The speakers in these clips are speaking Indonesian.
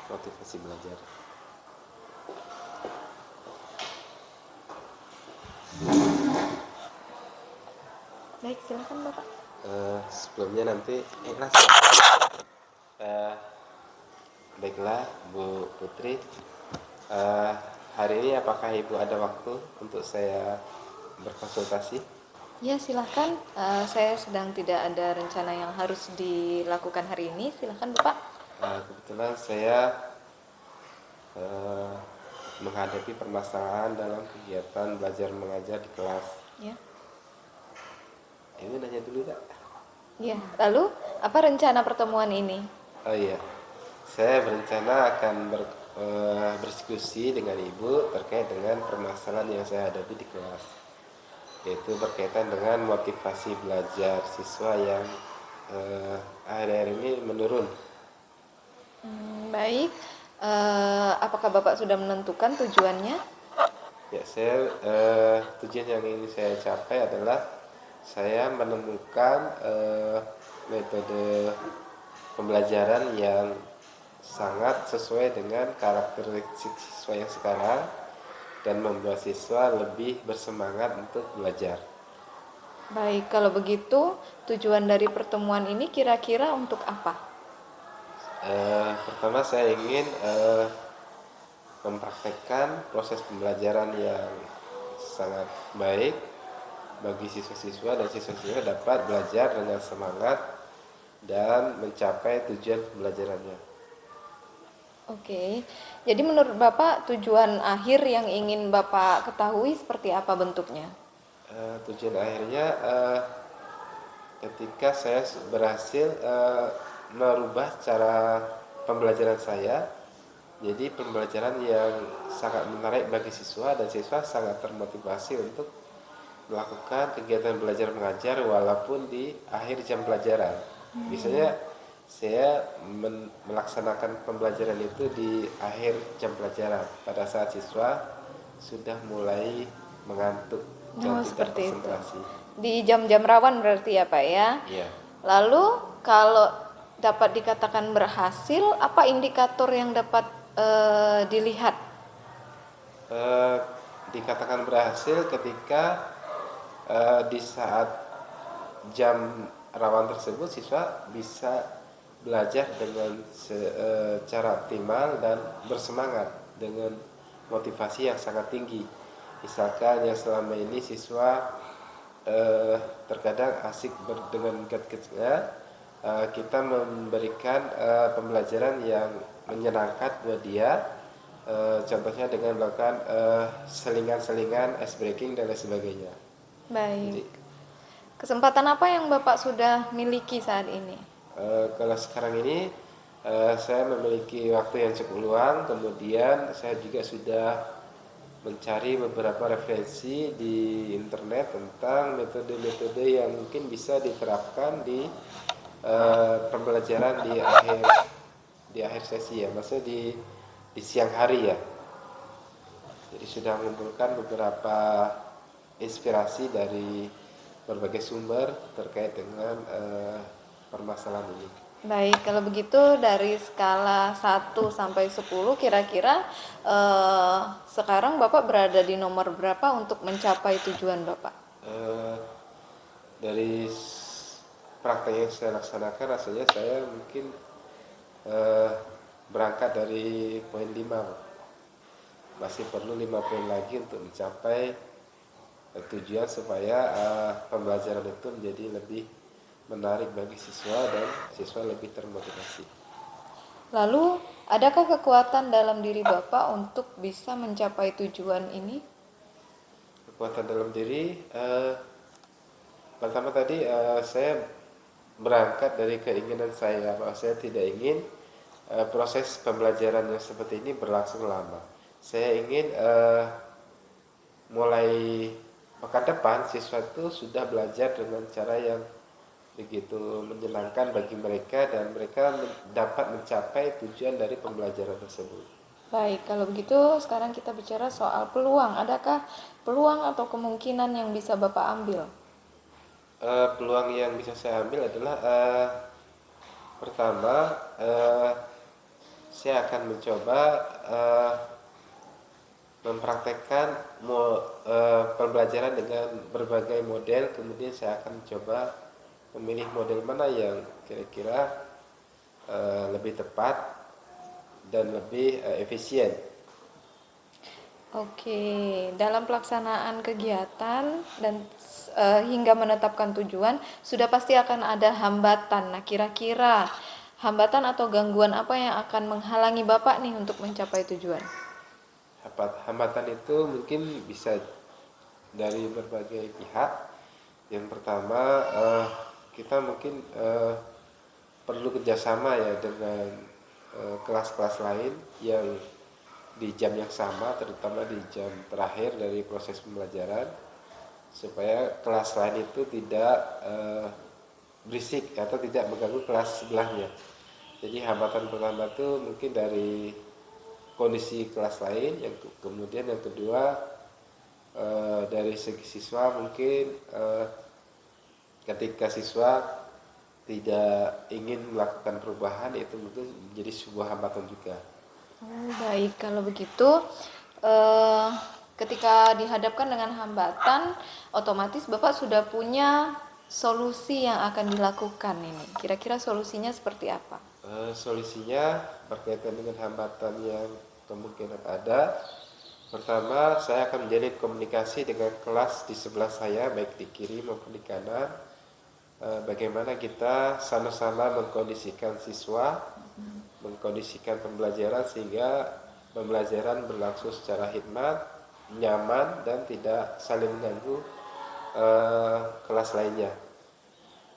motivasi belajar. Baik, silakan Bapak. Sebelumnya nanti eh, baiklah Bu Putri, hari ini apakah Ibu ada waktu untuk saya berkonsultasi? Ya, silahkan. Saya sedang tidak ada rencana yang harus dilakukan hari ini. Silahkan Bapak. Kebetulan saya eh, menghadapi permasalahan dalam kegiatan belajar mengajar di kelas. Ya. Ini nanya dulu tak? Ya. Lalu apa rencana pertemuan ini? Oh iya, saya berencana akan berdiskusi dengan Ibu terkait dengan permasalahan yang saya hadapi di kelas, yaitu berkaitan dengan motivasi belajar siswa yang akhir-akhir ini menurun. Baik. Apakah Bapak sudah menentukan tujuannya? Ya, tujuan yang ingin saya capai adalah saya menemukan metode pembelajaran yang sangat sesuai dengan karakteristik siswa yang sekarang dan membuat siswa lebih bersemangat untuk belajar. Baik, kalau begitu tujuan dari pertemuan ini kira-kira untuk apa? Pertama saya ingin mempraktekkan proses pembelajaran yang sangat baik bagi siswa-siswa, dan siswa-siswa dapat belajar dengan semangat dan mencapai tujuan pembelajarannya. Oke, jadi menurut Bapak tujuan akhir yang ingin Bapak ketahui seperti apa bentuknya? Tujuan akhirnya ketika saya berhasil merubah cara pembelajaran saya, jadi pembelajaran yang sangat menarik bagi siswa dan siswa sangat termotivasi untuk melakukan kegiatan belajar mengajar walaupun di akhir jam pelajaran. Biasanya saya melaksanakan pembelajaran itu di akhir jam pelajaran pada saat siswa sudah mulai mengantuk dan tidak Seperti itu. konsentrasi. Di jam-jam rawan berarti ya Pak ya? Iya. Lalu kalau dapat dikatakan berhasil, apa indikator yang dapat dilihat? Eh, Dikatakan berhasil ketika di saat jam rawan tersebut siswa bisa belajar dengan secara optimal dan bersemangat dengan motivasi yang sangat tinggi. Misalkan yang selama ini siswa terkadang asik dengan gadgetnya, kita memberikan pembelajaran yang menyenangkan buat dia, contohnya dengan melakukan selingan-selingan, ice breaking dan lain sebagainya. Baik. Jadi Kesempatan apa yang Bapak sudah miliki saat ini? kalau sekarang ini saya memiliki waktu yang cukup luang, kemudian saya juga sudah mencari beberapa referensi di internet tentang metode-metode yang mungkin bisa diterapkan di pembelajaran di akhir sesi ya, maksudnya di siang hari ya. Jadi sudah mengumpulkan beberapa inspirasi dari berbagai sumber terkait dengan permasalahan ini. Baik, kalau begitu dari skala 1 sampai 10 kira-kira sekarang Bapak berada di nomor berapa untuk mencapai tujuan Bapak? Eh, dari praktek yang saya laksanakan rasanya saya mungkin eh, berangkat dari poin 5. Masih perlu 5 poin lagi untuk mencapai tujuan supaya pembelajaran itu menjadi lebih menarik bagi siswa dan siswa lebih termotivasi. Lalu, adakah kekuatan dalam diri Bapak untuk bisa mencapai tujuan ini? Kekuatan dalam diri, pertama tadi saya berangkat dari keinginan saya bahwa saya tidak ingin proses pembelajaran yang seperti ini berlangsung lama. Saya ingin mulai pekan depan siswa itu sudah belajar dengan cara yang begitu menyenangkan bagi mereka dan mereka dapat mencapai tujuan dari pembelajaran tersebut. Baik, kalau begitu sekarang kita bicara soal peluang. Adakah peluang atau kemungkinan yang bisa Bapak ambil? Peluang yang bisa saya ambil adalah pertama, saya akan mencoba mempraktekkan pembelajaran dengan berbagai model. Kemudian saya akan mencoba memilih model mana yang kira-kira lebih tepat dan lebih efisien. Oke, dalam pelaksanaan kegiatan dan hingga menetapkan tujuan, sudah pasti akan ada hambatan. Nah, kira-kira hambatan atau gangguan apa yang akan menghalangi Bapak nih untuk mencapai tujuan? Hambatan itu mungkin bisa dari berbagai pihak. Yang pertama, kita mungkin perlu kerjasama ya dengan kelas-kelas lain yang di jam yang sama, terutama di jam terakhir dari proses pembelajaran, supaya kelas lain itu tidak berisik atau tidak mengganggu kelas sebelahnya. Jadi hambatan pertama itu mungkin dari kondisi kelas lain, yang kemudian yang kedua dari segi siswa mungkin ketika siswa tidak ingin melakukan perubahan, itu mungkin menjadi sebuah hambatan juga. Oh, baik, kalau begitu eh, ketika dihadapkan dengan hambatan, otomatis Bapak sudah punya solusi yang akan dilakukan ini. Kira-kira solusinya seperti apa? Solusinya berkaitan dengan hambatan yang kemungkinan ada. Pertama, saya akan menjalin komunikasi dengan kelas di sebelah saya, baik di kiri maupun di kanan. Bagaimana kita sama-sama mengkondisikan siswa, mengkondisikan pembelajaran sehingga pembelajaran berlangsung secara hikmat, nyaman, dan tidak saling mengganggu kelas lainnya.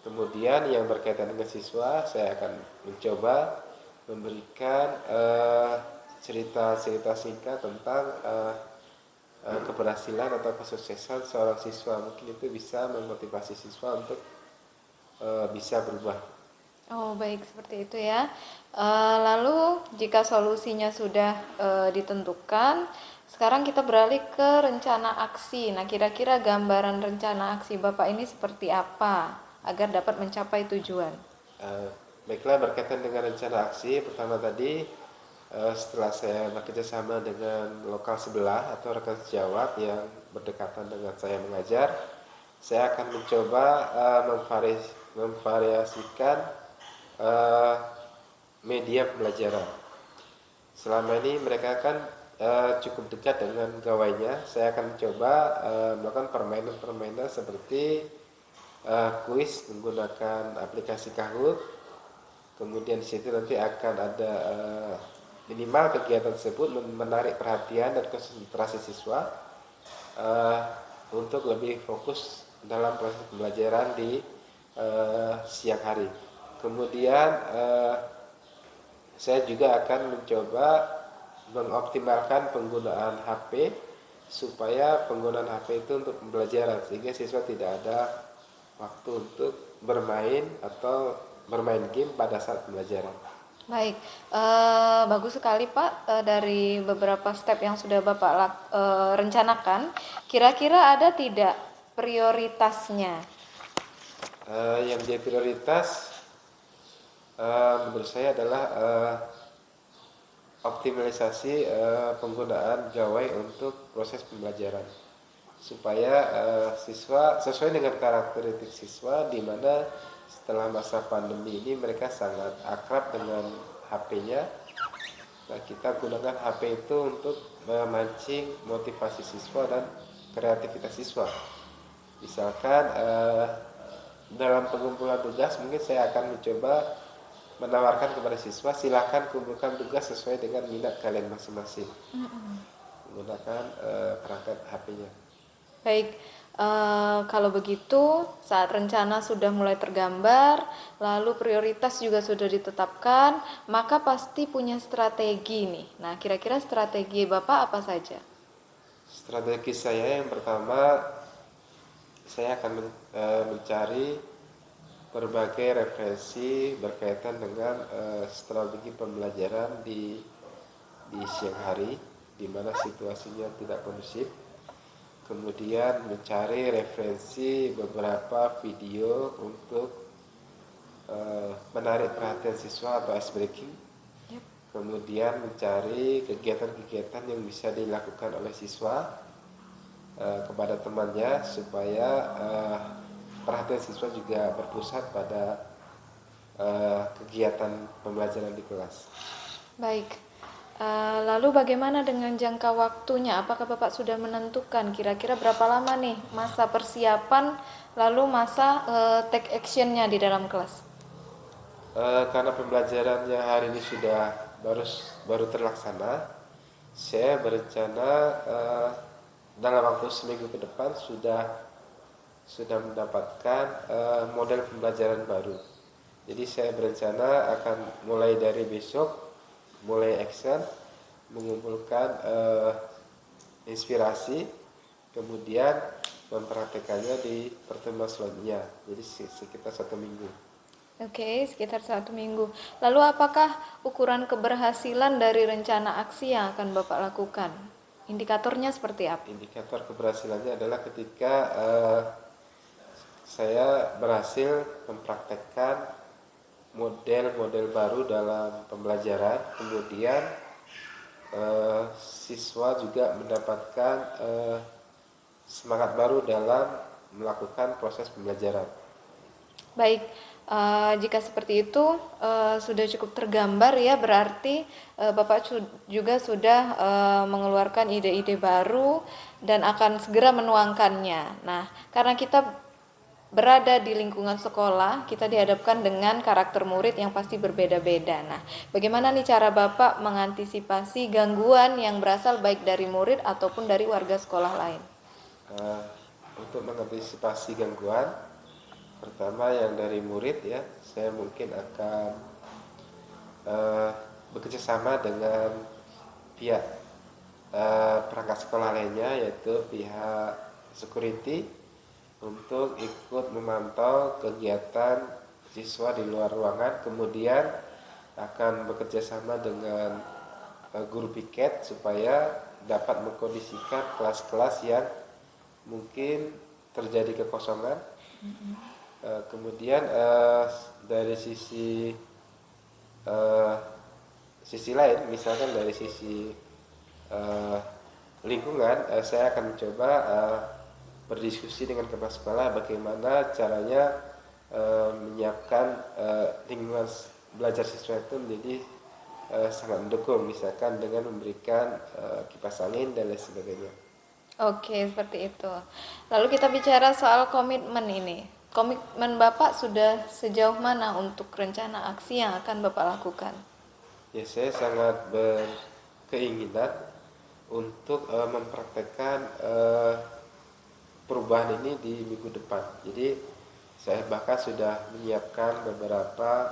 Kemudian yang berkaitan dengan siswa, saya akan mencoba memberikan cerita-cerita singkat tentang keberhasilan atau kesuksesan seorang siswa. Mungkin itu bisa memotivasi siswa untuk bisa berubah. Oh, baik, seperti itu ya. Lalu jika solusinya sudah ditentukan, sekarang kita beralih ke rencana aksi. Nah, kira-kira gambaran rencana aksi Bapak ini seperti apa agar dapat mencapai tujuan? Baiklah, berkaitan dengan rencana aksi, pertama tadi setelah saya bekerja sama dengan lokal sebelah atau rekan sejawat yang berdekatan dengan saya mengajar, saya akan mencoba memvariasikan media pembelajaran. Selama ini mereka kan cukup dekat dengan gawainya. Saya akan mencoba melakukan permainan-permainan seperti kuis menggunakan aplikasi Kahoot. Kemudian di situ nanti akan ada minimal kegiatan tersebut menarik perhatian dan konsentrasi siswa untuk lebih fokus dalam proses pembelajaran di siang hari. Kemudian saya juga akan mencoba mengoptimalkan penggunaan HP supaya penggunaan HP itu untuk pembelajaran, sehingga siswa tidak ada waktu untuk bermain atau bermain game pada saat pembelajaran. Baik, bagus sekali Pak. Dari beberapa step yang sudah Bapak rencanakan, kira-kira ada tidak prioritasnya? Yang menjadi prioritas menurut saya adalah optimalisasi penggunaan gawai untuk proses pembelajaran, supaya siswa sesuai dengan karakteristik siswa, di mana setelah masa pandemi ini mereka sangat akrab dengan HP-nya. Nah, kita gunakan HP itu untuk memancing motivasi siswa dan kreativitas siswa. Misalkan dalam pengumpulan tugas, mungkin saya akan mencoba menawarkan kepada siswa, silakan kumpulkan tugas sesuai dengan minat kalian masing-masing menggunakan perangkat HP-nya. Baik, kalau begitu saat rencana sudah mulai tergambar, lalu prioritas juga sudah ditetapkan, maka pasti punya strategi nih. Nah, kira-kira strategi Bapak apa saja? Strategi saya yang pertama, saya akan mencari berbagai referensi berkaitan dengan strategi pembelajaran di siang hari, di mana situasinya tidak kondusif. Kemudian mencari referensi beberapa video untuk menarik perhatian siswa atau ice breaking. Yep. kemudian mencari kegiatan-kegiatan yang bisa dilakukan oleh siswa kepada temannya supaya perhatian siswa juga berpusat pada kegiatan pembelajaran di kelas. Baik. Lalu bagaimana dengan jangka waktunya? Apakah Bapak sudah menentukan kira-kira berapa lama nih masa persiapan lalu masa take action-nya di dalam kelas? Karena pembelajarannya hari ini sudah baru terlaksana, saya berencana dalam waktu seminggu ke depan sudah mendapatkan model pembelajaran baru. Jadi saya berencana akan mulai dari besok mulai action, mengumpulkan inspirasi, kemudian mempraktekannya di pertemuan selanjutnya. Jadi sekitar 1 minggu. Oke, sekitar 1 minggu. Lalu apakah ukuran keberhasilan dari rencana aksi yang akan Bapak lakukan? Indikatornya seperti apa? Indikator keberhasilannya adalah ketika saya berhasil mempraktekkan model-model baru dalam pembelajaran, kemudian siswa juga mendapatkan semangat baru dalam melakukan proses pembelajaran. Baik, jika seperti itu sudah cukup tergambar ya, berarti Bapak juga sudah mengeluarkan ide-ide baru dan akan segera menuangkannya. Nah, karena kita berada di lingkungan sekolah, kita dihadapkan dengan karakter murid yang pasti berbeda-beda. Nah, bagaimana nih cara Bapak mengantisipasi gangguan yang berasal baik dari murid ataupun dari warga sekolah lain? Untuk mengantisipasi gangguan, pertama yang dari murid ya, saya mungkin akan bekerja sama dengan pihak perangkat sekolah lainnya, yaitu pihak security, untuk ikut memantau kegiatan siswa di luar ruangan, kemudian akan bekerja sama dengan guru piket supaya dapat mengkondisikan kelas-kelas yang mungkin terjadi kekosongan. Kemudian dari sisi lain, misalkan dari sisi lingkungan, saya akan mencoba berdiskusi dengan kepala sekolah bagaimana caranya menyiapkan lingkungan belajar siswa itu menjadi sangat mendukung, misalkan dengan memberikan kipas angin dan lain sebagainya. Oke, seperti itu. Lalu kita bicara soal komitmen ini. Komitmen Bapak sudah sejauh mana untuk rencana aksi yang akan Bapak lakukan? Ya, saya sangat berkeinginan untuk mempraktekkan perubahan ini di minggu depan. Jadi saya bahkan sudah menyiapkan beberapa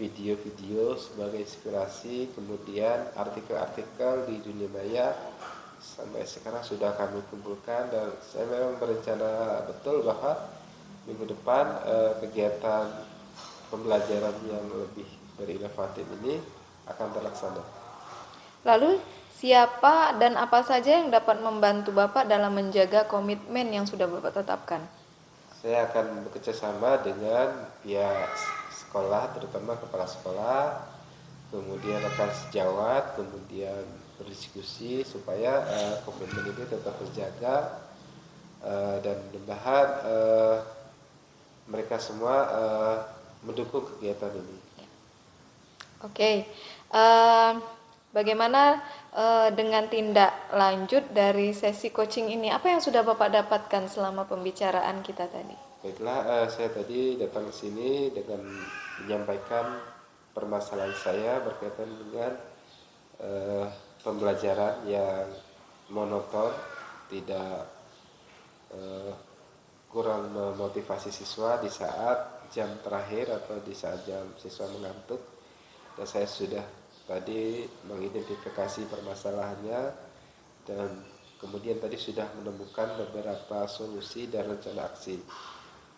video-video sebagai inspirasi, kemudian artikel-artikel di dunia maya sampai sekarang sudah kami kumpulkan, dan saya memang berencana betul bahwa minggu depan kegiatan pembelajaran yang lebih berinovatif ini akan terlaksana. Lalu siapa dan apa saja yang dapat membantu Bapak dalam menjaga komitmen yang sudah Bapak tetapkan? Saya akan bekerja sama dengan pihak sekolah, terutama kepala sekolah, kemudian rekan sejawat, kemudian berdiskusi supaya komitmen ini tetap terjaga, dan mudah-mudahan mereka semua mendukung kegiatan ini. Oke, bagaimana dengan tindak lanjut dari sesi coaching ini? Apa yang sudah Bapak dapatkan selama pembicaraan kita tadi? Baiklah, saya tadi datang ke sini dengan menyampaikan permasalahan saya berkaitan dengan pembelajaran yang monoton, tidak kurang memotivasi siswa di saat jam terakhir atau di saat jam siswa mengantuk. Dan saya sudah tadi mengidentifikasi permasalahannya, dan kemudian tadi sudah menemukan beberapa solusi dan rencana aksi.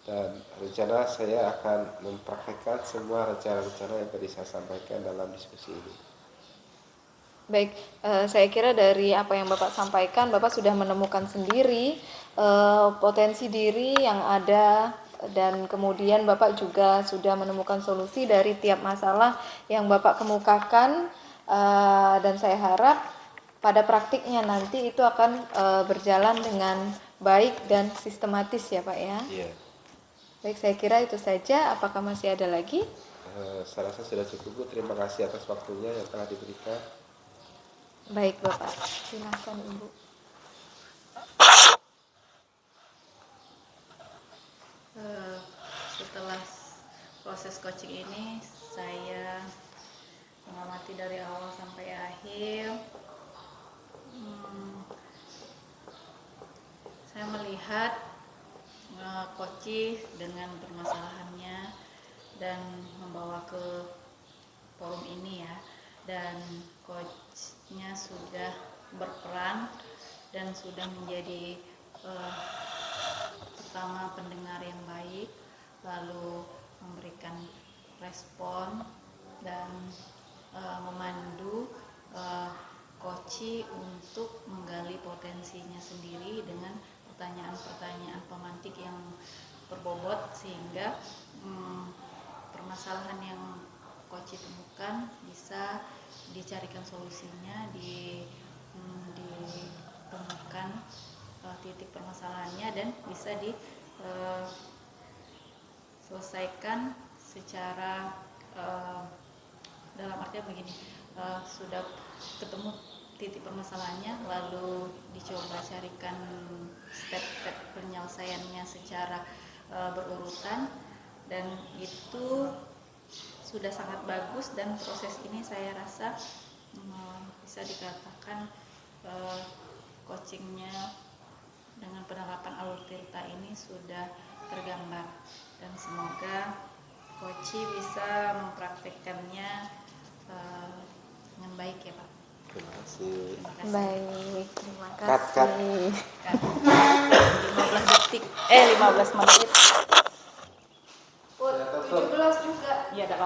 Dan rencana saya akan mempraktekkan semua rencana-rencana yang tadi saya sampaikan dalam diskusi ini. Baik, saya kira dari apa yang Bapak sampaikan, Bapak sudah menemukan sendiri potensi diri yang ada dan kemudian Bapak juga sudah menemukan solusi dari tiap masalah yang Bapak kemukakan, dan saya harap pada praktiknya nanti itu akan berjalan dengan baik dan sistematis ya Pak ya. Iya. Baik, saya kira itu saja. Apakah masih ada lagi? Saya rasa sudah cukup Bu. Terima kasih atas waktunya yang telah diberikan. Baik Bapak, silakan Ibu. Setelah proses coaching ini, saya mengamati dari awal sampai akhir. Saya melihat coach dengan permasalahannya dan membawa ke forum ini ya, dan coachnya sudah berperan dan sudah menjadi pertama pendengar yang baik, lalu memberikan respon dan memandu coach untuk menggali potensinya sendiri dengan pertanyaan-pertanyaan pemantik yang berbobot, sehingga permasalahan yang coach temukan bisa dicarikan solusinya, ditemukan titik permasalahannya dan bisa diselesaikan secara dalam artian begini, sudah ketemu titik permasalahannya lalu dicoba carikan step-step penyelesaiannya secara berurutan, dan itu sudah sangat bagus. Dan proses ini saya rasa bisa dikatakan coachingnya dengan penerapan Alur Tirta ini sudah tergambar, dan semoga coach bisa mempraktikkannya dengan baik ya Pak. Terima kasih. Baik, terima Cut, cut. kasih. 15 detik, 15 menit. 17 juga. Ya,